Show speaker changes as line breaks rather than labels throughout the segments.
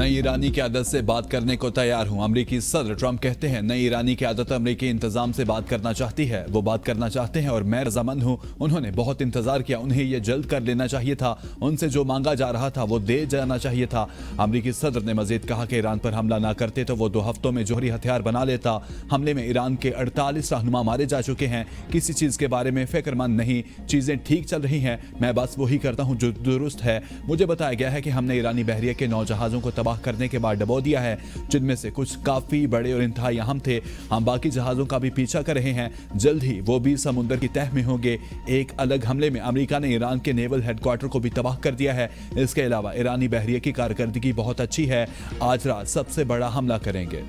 नई ईरानी की आदत से बात करने को तैयार हूं। अमेरिकी सदर ट्रंप कहते हैं नई ईरानी की आदत अमेरिकी इंतजाम से बात करना चाहती है। वो बात करना चाहते हैं और मैं रजामंद हूं। उन्होंने बहुत इंतजार किया, उन्हें ये जल्द कर लेना चाहिए था। उनसे जो मांगा जा रहा था वो दे जाना चाहिए था। अमेरिकी सदर ने मजीद कहा कि ईरान पर हमला ना करते तो वो 2 हफ्तों में जौहरी हथियार बना लेता। हमले में ईरान के 48 रहनुमा मारे जा चुके हैं। किसी चीज के बारे में फिक्रमंद नहीं, चीजें ठीक चल रही हैं। मैं बस वही करता हूं जो दुरुस्त है। मुझे बताया गया है कि हमने ईरानी बहरिया के 9 जहाजों को तबाह करने के बाद डबो दिया है, जिनमें से कुछ काफी बड़े और इंतहाई अहम थे। हम बाकी जहाजों का भी पीछा कर रहे हैं। जल्द ही वो भी समुद्र की तह में होंगे। एक अलग हमले में अमेरिका ने ईरान के नेवल हेडक्वार्टर को भी तबाह कर दिया है। इसके अलावा ईरानी बहरिया की कारकर्दगी बहुत अच्छी है। आज रात सबसे बड़ा हमला करेंगे।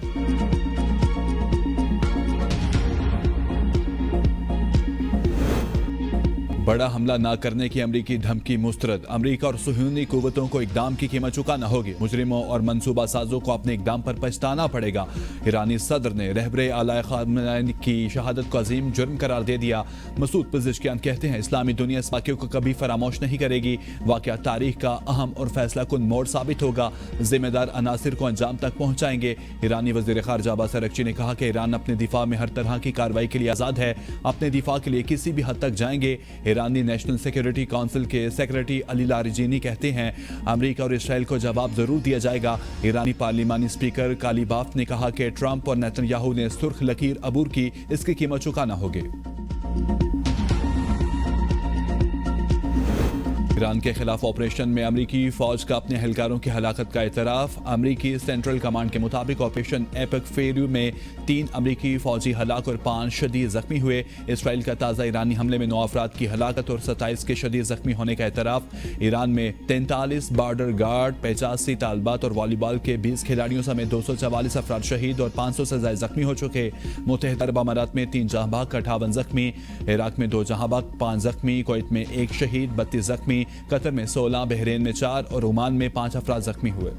बड़ा हमला ना करने की अमरीकी धमकी मुस्तरद। अमरीका और सुहूनी कुव्वतों को इकदाम की कीमत चुकाना होगी। मुजरिमों और मंसूबा साजों को अपने इकदाम पर पछताना पड़ेगा। ईरानी सदर ने रहबरे आला खामेनी की शहादत को अजीम जुर्म करार दे दिया। मसूद पज़ेश्कियान कहते हैं इस्लामी दुनिया इस वाक़े को कभी फरामोश नहीं करेगी। वाक़या तारीख का अहम और फैसला कुन मोड़ साबित होगा। जिम्मेदार अनासिर को अंजाम तक पहुंचाएंगे। ईरानी वज़ीर ख़ारजा अब्बास अरग़ची ने कहा कि ईरान अपने दिफा में हर तरह की कार्रवाई के लिए आज़ाद है। अपने दिफा के लिए किसी भी हद तक जाएंगे। ईरानी नेशनल सिक्योरिटी काउंसिल के सेक्रेटरी अली लारिजीनी कहते हैं अमेरिका और इसराइल को जवाब जरूर दिया जाएगा। ईरानी पार्लिमानी स्पीकर कालीबाफ ने कहा कि ट्रंप और नेतन्याहू ने सुर्ख लकीर अबूर की, इसकी कीमत चुकाना होगी। ईरान के खिलाफ ऑपरेशन में अमरीकी फौज का अपने एहलकारों की हलाकत का एतराफ। अमरीकी सेंट्रल कमांड के मुताबिक ऑपरेशन एपिक फेरू में 3 अमरीकी फौजी हलाक और 5 शदीद जख्मी हुए। इसराइल का ताज़ा ईरानी हमले में 9 अफराद की हलाकत और 27 के शदीद जख्मी होने का एतराफ। ईरान में 43 बॉर्डर गार्ड, 85 तालबात और वॉलीबॉल के 20 खिलाड़ियों समेत 244 अफराद शहीद और 500 से ज़ायद जख्मी हो चुके। मुत्तहिदा अरब अमारात में 3 जहां बाग, 58 जख्मी। इराक में 2 जहां बाग, 5 जख्मी। कुवैत में 1 शहीद, 32 जख्मी। कतर में 16, बहरीन में 4 और ओमान में 5 अफराद जख्मी हुए।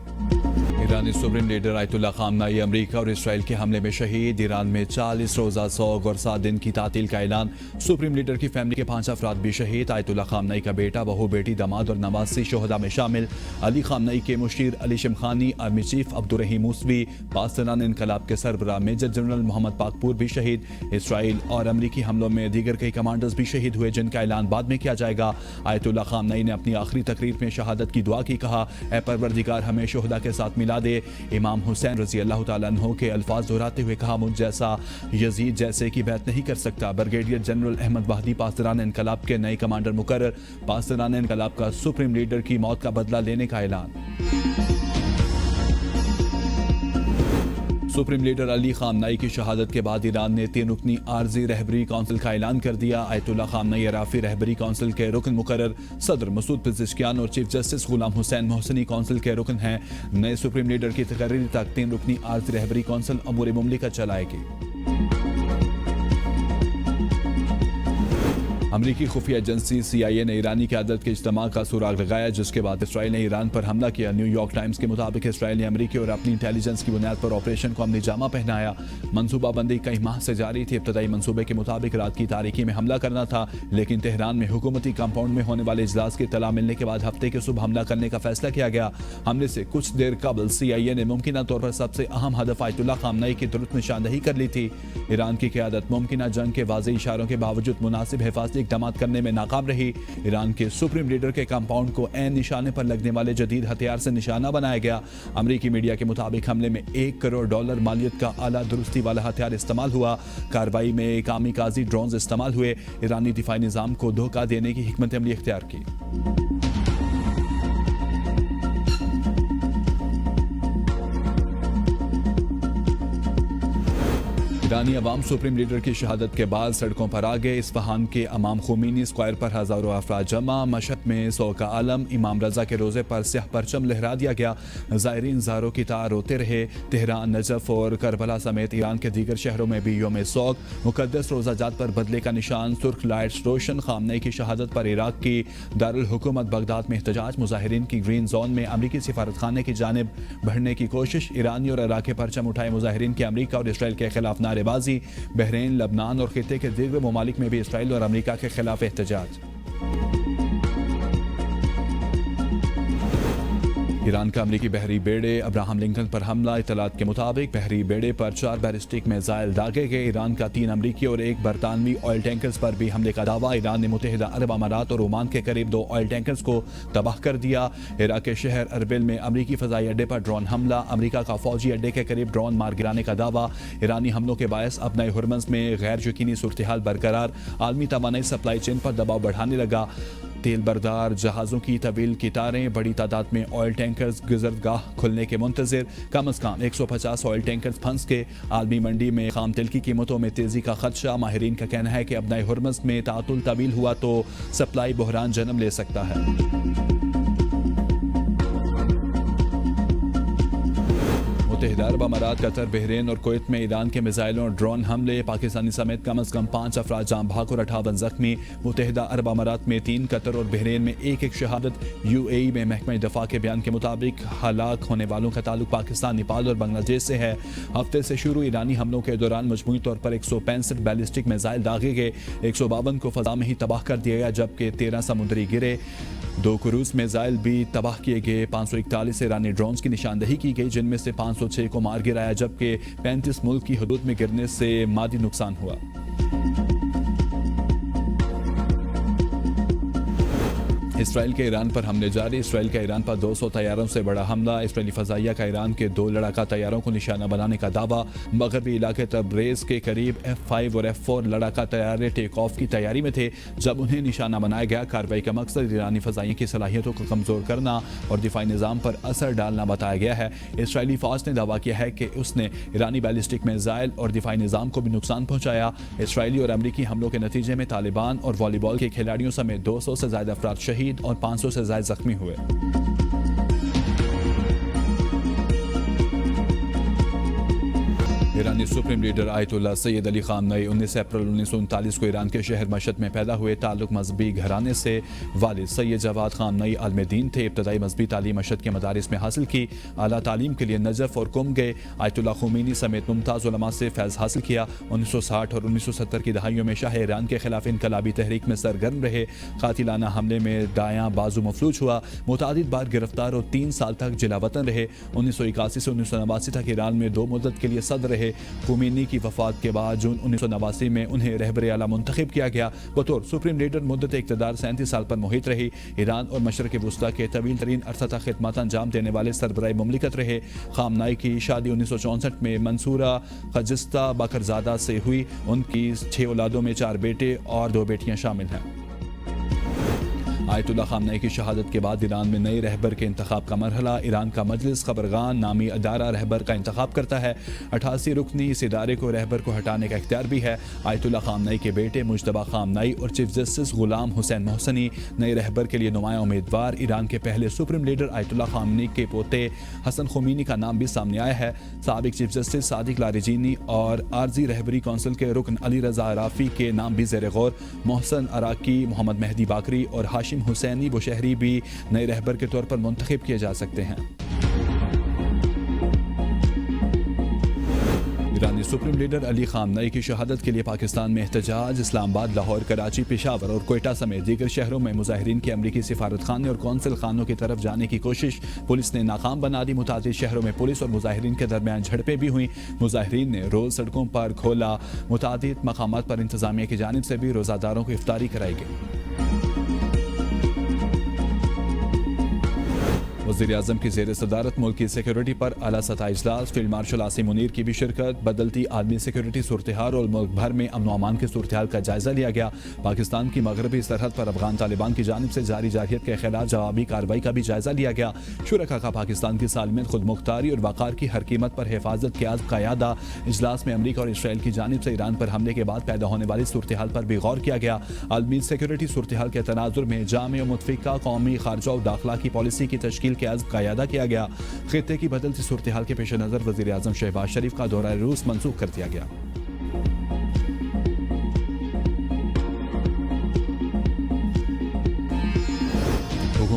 ईरानी सुप्रीम लीडर आयतुल्लाह खामनेई अमेरिका और इसराइल के हमले में शहीद। ईरान में 40 रोज़ा सोग और 7 दिन की तातील का ऐलान। सुप्रीम लीडर की फैमिली के 5 अफराद भी शहीद। आयतुल्लाह खामनेई का बेटा, बहू, बेटी, दामाद और नवासी शोहदा में शामिल। अली खामनेई के मुशीर अली शिमखानी, आर्मी चीफ अब्दुर्रहीम मूसवी, पाकिस्तान इनकलाब के सरबराह मेजर जनरल मोहम्मद पाकपुर भी शहीद। इसराइल और अमरीकी हमलों में दीगर कई कमांडर्स भी शहीद हुए, जिनका ऐलान बाद में किया जाएगा। आयतुल्लाह खामनेई ने अपनी आखिरी तकरीर में शहादत की दुआ की। कहा, ऐ परवरदिगार हमें शोहदा के साथ मिला दे। इमाम हुसैन रजी अल्लाह तआला अन्हु के अल्फाज दोहराते हुए कहा, मुझ जैसा यजीद जैसे की बैत नहीं कर सकता। ब्रिगेडियर जनरल अहमद वाहदी पाकिस्तान इनकलाब के नए कमांडर मुकर्रर। पाकिस्तान इनकलाब का सुप्रीम लीडर की मौत का बदला लेने का ऐलान। सुप्रीम लीडर अली खामनेई की शहादत के बाद ईरान ने 3 रुकनी आर्जी रहबरी काउंसिल का ऐलान कर दिया। आयतुल्लाह खामनेई अराफी रहबरी काउंसिल के रुकन मुकर्रर। सदर मसूद पज़ेश्कियान और chief justice Ghulam Hussain मोहसिनी council के रुकन हैं। नए सुप्रीम लीडर की तकर्री तक 3 रुकनी आर्जी रहबरी काउंसिल अमूर मुमलिकत चलाएगी। अमरीकी खुफिया एजेंसी CIA ने ईरानी क़यादत के इज्तिमा का सुराग लगाया, जिसके बाद इसराइल ने ईरान पर हमला किया। न्यूयॉर्क टाइम्स के मुताबिक इसराइल ने अमरीकी और अपनी इंटेलिजेंस की बुनियाद पर ऑपरेशन को अमली जामा पहनाया। मनसूबाबंदी कई माह से जारी थी। इब्तदाई मनसूबे के मुताबिक रात की तारीकी में हमला करना था, लेकिन तेहरान में हुकूमती कंपाउंड में होने वाले इजलास की इत्तला मिलने के बाद हफ्ते के सुबह हमला करने का फैसला किया गया। हमले से कुछ देर कबल CIA ने मुमकिन तौर पर सबसे अहम हदफ आयतुल्लाह खामनेई की दुरुस्त निशानदही कर ली थी। ईरान की क़यादत मुमकिन जंग के वाज़ेह इशारों के बावजूद मुनासिब हिफाजती इक़दामात करने में नाकाम रही। ईरान के सुप्रीम लीडर के कंपाउंड को ऐन निशाने पर लगने वाले जदीद हथियार से निशाना बनाया गया। अमरीकी मीडिया के मुताबिक हमले में $1 करोड़ मालियत का आला दुरुस्ती वाला हथियार इस्तेमाल हुआ। कार्रवाई में कामिकाजी ड्रोन इस्तेमाल हुए। ईरानी दिफाई निज़ाम को धोखा देने की हिकमत अमली इख्तियार की। ईरानी अवाम सुप्रीम लीडर की शहादत के बाद सड़कों पर आ गए। इस्फहान के इमाम खोमीनी स्क्वायर पर हजारों अफराद जमा। मशहद में 100 का आलम। इमाम रजा के रोजे पर स्याह परचम लहरा दिया गया। ज़ायरीन ज़ारों की तार रोते रहे। तेहरान, नजफ और करबला समेत ईरान के दीगर शहरों में भी यौम सोग मुकद्दस रोजा जात पर बदले का निशान। सुर्ख लाइट्स रोशन। खामनेई की शहादत पर इराक की दारुल हुकूमत बगदाद में एहतजाज। मुजाहिरीन की ग्रीन जोन में अमरीकी सिफारत खाने की जानिब बढ़ने की कोशिश। ईरानी और इराक के परचम उठाए मुजाहिरीन की अमरीका और इसराइल के खिलाफ नारेबाजी। बहरीन, लबनान और खिते के दीगर ममालिक में भी इसराइल और अमरीका के खिलाफ एहतजाज। ایران کا امریکی بحری بیڑے ابراہم لنکن پر حملہ، اطلاعات کے مطابق بحری بیڑے پر 4 بیلسٹک میزائل داغے گئے۔ ایران کا 3 امریکی اور 1 برطانوی آئل ٹینکرز پر بھی حملے کا دعویٰ۔ ایران نے متحدہ عرب امارات اور عمان کے قریب 2 آئل ٹینکرز کو تباہ کر دیا۔ عراق کے شہر اربل میں امریکی فضائی اڈے پر ڈرون حملہ، امریکہ کا فوجی اڈے کے قریب ڈرون مار گرانے کا دعویٰ۔ ایرانی حملوں کے باعث اپنائے ہرمز میں غیر یقینی صورتحال برقرار، عالمی توانائی سپلائی چین پر دباؤ بڑھانے لگا۔ تیل بردار جہازوں کی طویل قطاریں، بڑی تعداد میں آئل ٹینکرز گزرگاہ کھلنے کے منتظر، کم از کم 150 آئل ٹینکرز پھنس کے۔ عالمی منڈی میں خام تیل کی قیمتوں میں تیزی کا خدشہ، ماہرین کا کہنا ہے کہ ابنائے ہرمز میں تعطل طویل ہوا تو سپلائی بحران جنم لے سکتا ہے۔ متحدہ عرب امارات، قطر، بحرین اور کویت میں ایران کے میزائلوں اور ڈرون حملے، پاکستانی سمیت کم از کم 5 افراد جاں بحق اور 58 زخمی۔ متحدہ عرب امارات میں 3، قطر اور بحرین میں 1 شہادت۔ UAE میں محکمہ دفاع کے بیان کے مطابق ہلاک ہونے والوں کا تعلق پاکستان، نیپال اور بنگلہ دیش سے ہے۔ ہفتے سے شروع ایرانی حملوں کے دوران مجموعی طور پر 165 بیلسٹک میزائل داغے گئے، 152 کو فضا میں ہی تباہ کر دیا گیا جبکہ 13 سمندری گرے۔ 2 کروز میزائل بھی تباہ کیے گئے۔ 541 ایرانی ڈرونز کی نشاندہی کی گئی جن میں سے 506 کو مار گرایا جبکہ 35 ملک کی حدود میں گرنے سے مادی نقصان ہوا۔ اسرائیل کے ایران پر حملے جاری، اسرائیل کا ایران پر 200 طیاروں سے بڑا حملہ، اسرائیلی فضائیہ کا ایران کے 2 لڑاکا طیاروں کو نشانہ بنانے کا دعویٰ۔ مغربی علاقے تبریز کے قریب F5 اور F4 لڑاکا طیارے ٹیک آف کی تیاری میں تھے جب انہیں نشانہ بنایا گیا۔ کارروائی کا مقصد ایرانی فضائیہ کی صلاحیتوں کو کمزور کرنا اور دفاعی نظام پر اثر ڈالنا بتایا گیا ہے۔ اسرائیلی فوج نے دعویٰ کیا ہے کہ اس نے ایرانی بیلسٹک میزائل اور دفاعی نظام کو بھی نقصان پہنچایا۔ اسرائیلی اور امریکی حملوں کے نتیجے میں طالبان اور والی بال کے کھلاڑیوں سمیت 200 سے زائد افراد شہید اور 500 سے زائد زخمی ہوئے۔ ایرانی سپریم لیڈر آیت اللہ سید علی خامنئی 19 اپریل 1939 کو ایران کے شہر مشہد میں پیدا ہوئے۔ تعلق مذہبی گھرانے سے، والد سید جواد خامنئی عالم دین تھے۔ ابتدائی مذہبی تعلیم مشہد کے مدارس میں حاصل کی، اعلیٰ تعلیم کے لیے نجف اور قم گئے۔ آیت اللہ خمینی سمیت ممتاز علماء سے فیض حاصل کیا۔ 1960 اور 1970 کی دہائیوں میں شاہ ایران کے خلاف انقلابی تحریک میں سرگرم رہے۔ قاتلانہ حملے میں دایاں بازو مفلوج ہوا، متعدد بار گرفتار اور 3 سال تک جلا وطن رہے۔ 1981 سے 1989 تک ایران میں 2 مدت کے لیے صدر رہے۔ خمینی کی وفات کے بعد جون 1989 میں انہیں رہبر اعلیٰ منتخب کیا گیا۔ بطور سپریم لیڈر مدت اقتدار 37 سال پر محیط رہی۔ ایران اور مشرق وسطیٰ کے طویل ترین عرصہ تک خدمات انجام دینے والے سربراہ مملکت رہے۔ خامنئی کی شادی 1964 میں منصورہ خجستہ بکرزادہ سے ہوئی۔ ان کی 6 اولادوں میں 4 بیٹے اور 2 بیٹیاں شامل ہیں۔ آیت اللہ خامنئی کی شہادت کے بعد ایران میں نئے رہبر کے انتخاب کا مرحلہ۔ ایران کا مجلس خبرگان نامی ادارہ رہبر کا انتخاب کرتا ہے۔ 88 رکنی اس ادارے کو رہبر کو ہٹانے کا اختیار بھی ہے۔ آیت اللہ خامنئی کے بیٹے مجتبیٰ خامنئی اور چیف جسٹس غلام حسین محسنی نئے رہبر کے لیے نمایاں امیدوار۔ ایران کے پہلے سپریم لیڈر آیت اللہ خامنئی کے پوتے حسن خمینی کا نام بھی سامنے آیا ہے۔ سابق چیف جسٹس صادق لاریجینی اور عارضی رہبری کونسل کے رکن علی رضا عرافی کے نام بھی زیر غور۔ محسن عراقی، محمد مہدی باقری اور ہاشم حسینی بشہری بھی نئے رہبر کے طور پر منتخب کیے جا سکتے ہیں۔ ایرانی سپریم لیڈر علی خامنئی کی شہادت کے لیے پاکستان میں احتجاج۔ اسلام آباد، لاہور، کراچی، پشاور اور کوئٹہ سمیت دیگر شہروں میں مظاہرین کی امریکی سفارت خانے اور قونصل خانوں کی طرف جانے کی کوشش پولیس نے ناکام بنا دی۔ متعدد شہروں میں پولیس اور مظاہرین کے درمیان جھڑپیں بھی ہوئیں۔ مظاہرین نے روز سڑکوں پر کھولا۔ متعدد مقامات پر انتظامیہ کی جانب سے بھی روزہ داروں کو افطاری کرائی گئی۔ وزیراعظم کی زیر صدارت ملک کی سیکیورٹی پر اعلیٰ سطح اجلاس، فیلڈ مارشل عاصم منیر کی بھی شرکت۔ بدلتی عالمی سیکیورٹی صورتحال اور ملک بھر میں امن و امان کی صورتحال کا جائزہ لیا گیا۔ پاکستان کی مغربی سرحد پر افغان طالبان کی جانب سے جاری جارحیت کے خلاف جوابی کارروائی کا بھی جائزہ لیا گیا۔ شرکاء کا پاکستان کی سالمیت، خود مختاری اور وقار کی ہر قیمت پر حفاظت کے عزم کا اعادہ۔ اجلاس میں امریکہ اور اسرائیل کی جانب سے ایران پر حملے کے بعد پیدا ہونے والی صورتحال پر بھی غور کیا گیا۔ عالمی سیکیورٹی صورتحال کے تناظر میں جامع و متفقہ قومی خارجہ و داخلہ کی پالیسی کی تشکیل کے عزم کا اعادہ کیا گیا۔ خطے کی بدلتی صورتحال کے پیش نظر وزیر اعظم شہباز شریف کا دورہ روس منسوخ کر دیا گیا۔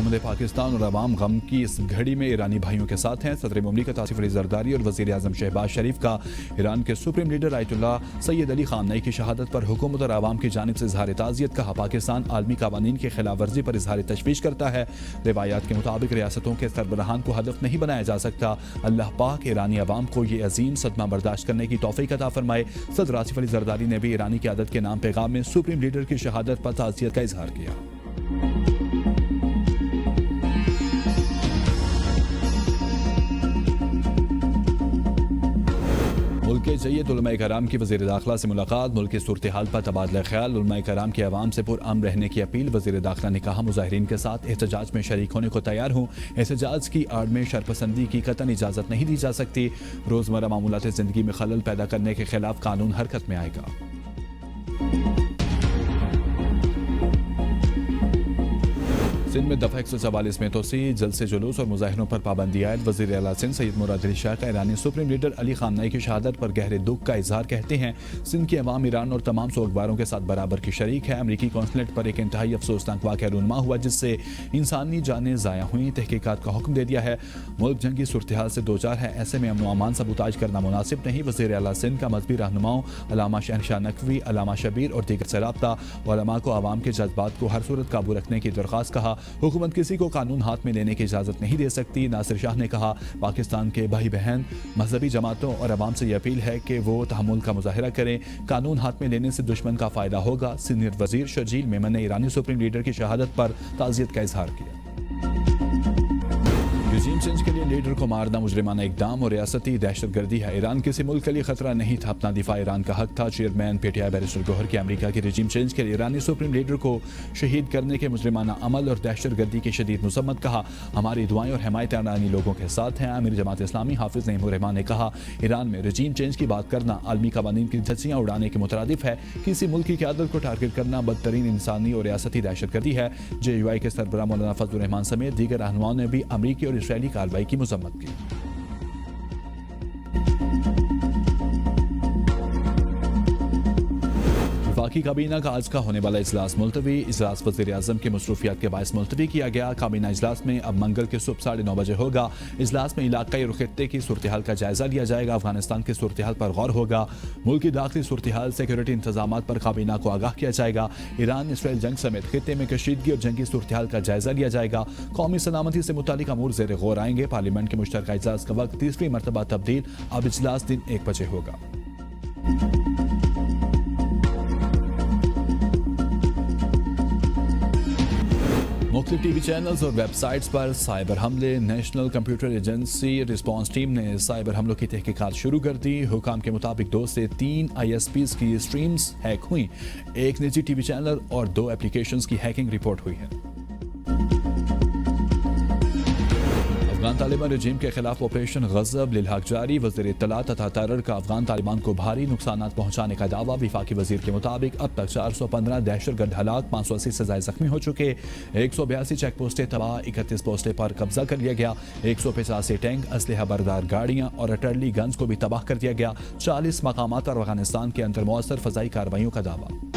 हुकूमत पाकिस्तान और अवाम गम की इस घड़ी में ईरानी भाइयों के साथ हैं। सदर मुमलिकत आसिफ अली जरदारी और वज़ीर आज़म शहबाज शरीफ का ईरान के सुप्रीम लीडर आयतुल्लाह सैयद अली ख़ामनई की शहादत पर हुकूमत और अवाम की जानिब से इजहार ताज़ियत। कहा, पाकिस्तान आलमी कानून की खिलाफ वर्जी पर इजहार तशवीश करता है। रिवायात के मुताबिक रियासतों के सरबराहान को हदफ नहीं बनाया जा सकता। अल्लाह पाक ईरानी अवाम को ये अजीम सदमा बर्दाश्त करने की तौफीक अता फरमाए। सदर आसिफ अली जरदारी ने भी ईरानी क़यादत के नाम पैगाम में सुप्रीम लीडर की शहादत पर ताज़ियत का इजहार किया। मुल्क के जय्यद उलमा कराम की वज़ीर दाखिला से मुलाकात। मुल्क की सूरत हाल पर तबादला ख्याल। उलमा कराम के अवाम से पुरअमन रहने की अपील। वज़ीर दाखिला ने कहा, मुजाहिरीन के साथ एहतजाज में शरीक होने को तैयार हूँ। एहतजाज की आड़ में शरपसंदी की कतई इजाज़त नहीं दी जा सकती। रोज़मर्रा मामूलात ज़िंदगी में खलल पैदा करने के खिलाफ कानून हरकत में आएगा। सिंध में दफ़ा 144 में तोसी, जलसे जुलूस और मुजाहिरों पर पाबंदी आयद। वज़ीर आला सिंध सैयद मुराद अली शाह का ईरानी सुप्रीम लीडर अली ख़ामनई की शहादत पर गहरे दुख का इजहार। कहते हैं, सिंध के अवाम ईरान और तमाम सोगवारों के साथ बराबर की शरीक है। अमरीकी कौंसलेट पर एक इंतहाई अफसोसनाक वाक़या रूनुमा हुआ जिससे इंसानी जानें ज़ाया हुई। तहकीकात का हुक्म दे दिया है। मुल्क जंगी सूरत हाल से दो चार है, ऐसे में अमन व अमान सबूताज करना मुनासिब नहीं। वज़ीर आला सिंध का मजहबी रहनुमाओं अल्लामा शहनशाह नकवी, अल्लामा शबीर और दीगर से राब्ता उलमा को अवाम के जज्बात को हर सूरत काबू रखने की दरख्वास्त। कहा, हुकूमत किसी को कानून हाथ में लेने की इजाज़त नहीं दे सकती। नासिर शाह ने कहा, पाकिस्तान के भाई बहन मजहबी जमातों और अवाम से यह अपील है कि वो तहम्मुल का मुजाहिरा करें। कानून हाथ में लेने से दुश्मन का फ़ायदा होगा। सीनियर वज़ीर शर्जील मेमन ने ईरानी सुप्रीम लीडर की शहादत पर ताज़ियत का इजहार किया। रजीम चेंज के लिए लीडर को मारना मुजरिमाना इकदाम और रियासती दहशतगर्दी है। ईरान किसी मुल्क के लिए खतरा नहीं था, अपना दिफा ईरान का हक था। चेयरमैन पीटीआई बैरिस्टर गौहर की अमेरिका की रजीम चेंज के लिए ईरानी सुप्रीम लीडर को शहीद करने के मुजरिमाना अमल और दहशतगर्दी की शदीद मुसम्मत। कहा, हमारी दुआएं और हमायत ईरानी लोगों के साथ हैं। अमीर जमात इस्लामी हाफिज नईमुर रहमान ने कहा, ईरान में रजीम चेंज की बात करना आलमी कानून की धज्जियां उड़ाने के मुतरादिफ है। किसी मुल्क की क़यादत को टारगेट करना बदतरीन इंसानी और रियासती दहशतगर्दी है। JUI के सरबराह मौलाना फजलुर रहमान समेत दीगर रहनुमाओं ने भी अमरीकी और इसराइली कार्रवाई की मजम्मत की। वफाकी काबीना का आज का होने वाला इजलास मुलतवी। इजलास वज़ीर आज़म की मसरूफियात के बायस मुलतवी किया गया। काबीना इजलास में अब मंगल के सुबह 9:30 बजे होगा। इजलास में इलाकाई और खित्ते की सूरत हाल का जायजा लिया जाएगा। अफगानिस्तान की सूरत हाल पर गौर होगा। मुल्क की दाखिली सूरत हाल, सिक्योरिटी इंतजाम पर काबीना को आगाह किया जाएगा। ईरान इसराइल जंग समेत खित्ते में कशीदगी और जंगी सूरत हाल का जायजा लिया जाएगा। कौमी सलामती से मुतालिक अमूर ज़ेर गौर आएंगे। पार्लियामेंट के मुश्तरका इजलास का वक्त तीसरी मरतबा तब्दील। अब इजलास दिन 1 बजे होगा। मुख्तलिफ टीवी चैनल्स और वेबसाइट्स पर साइबर हमले। National computer agency response team ने साइबर हमलों की तहकीकात शुरू कर दी। हुकाम के मुताबिक 2 से 3 ISPs की स्ट्रीम्स हैक हुई। एक निजी टीवी चैनल और 2 एप्लीकेशंस की हैकिंग रिपोर्ट हुई है। अफगान तालिबान रजीम के खिलाफ ऑपरेशन गज़ब लिलहक जारी। वज़ीर इत्तलात तथा तरर का अफगान तालिबान को भारी नुकसानात पहुंचाने का दावा। वफाकी वज़ीर के मुताबिक अब तक 415 दहशतगर्द हलाक, 580 से ज़ायद ज़ख्मी हो चुके। 182 चेक पोस्टें तबाह, 31 पोस्टें पर कब्जा कर लिया गया। 185 टैंक, असलहा बरदार गाड़ियाँ और अटर्ली गन्स को भी तबाह कर दिया गया। 40 मकामात पर अफगानिस्तान के अंदर मौसर फ़ज़ाई कार्रवाइयों का दावा।